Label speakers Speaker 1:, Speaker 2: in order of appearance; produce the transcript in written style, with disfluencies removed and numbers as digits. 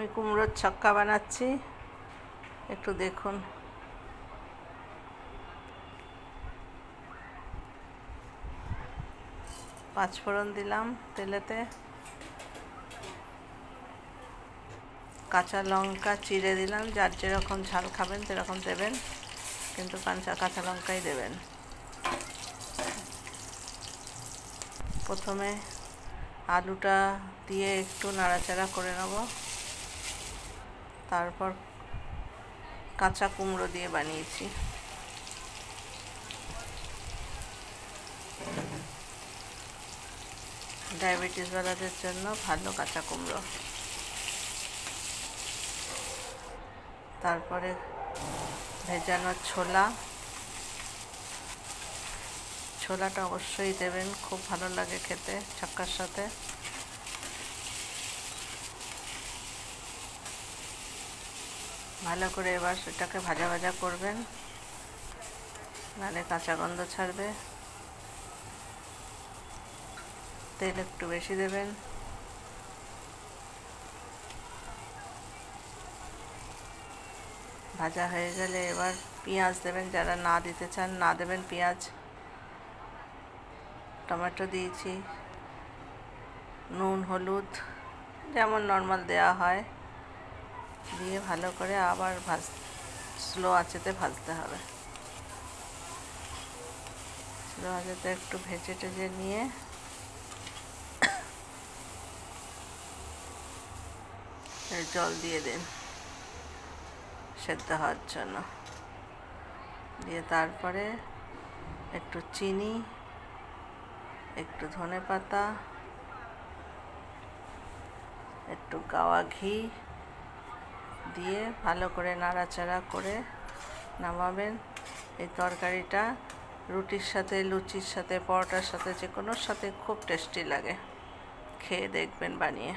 Speaker 1: আমি কুমড়োর ছক্কা বানাচ্ছি, একটু দেখুন। পাঁচফোড়ন দিলাম তেলেতে, কাঁচা লঙ্কা চিড়ে দিলাম, যার যেরকম ঝাল খাবেন সেরকম দেবেন, কিন্তু কাঁচা লঙ্কাই দেবেন। প্রথমে আলুটা দিয়ে একটু নাড়াচাড়া করে নেব, তারপর কাঁচা কুমড়ো দিয়ে বানিয়েছি। ডায়াবেটিসওয়ালাদের জন্য ভালো কাঁচা কুমড়ো। তারপরে ভেজানো ছোলাটা অবশ্যই দেবেন, খুব ভালো লাগে খেতে ছক্কার সাথে। ভালো করে এবার সেটাকে ভাজা ভাজা করবেন, নাহলে কাঁচা গন্ধ ছাড়বে। তেল একটু বেশি দেবেন। ভাজা হয়ে গেলে এবার পেঁয়াজ দেবেন, যারা না দিতে চান না দেবেন পেঁয়াজ। টমেটো দিয়েছি, নুন হলুদ যেমন নর্মাল দেওয়া হয়, দিয়ে ভালো করে আবার স্লো আঁচেতে ভাজতে হবে। স্লো আঁচেতে একটু ভেজে টেজে নিয়ে জল দিয়ে দিন সেদ্ধ হওয়ার জন্য। দিয়ে তারপরে একটু চিনি, একটু ধনেপাতা, একটু গাওয়া ঘি দিয়ে ভালো করে নাড়াচাড়া করে নামাবেন। এই তরকারিটা রুটির সাথে, লুচির সাথে, পরোটার সাথে, যে কোনোর সাথে খুব টেস্টি লাগে। খেয়ে দেখবেন বানিয়ে।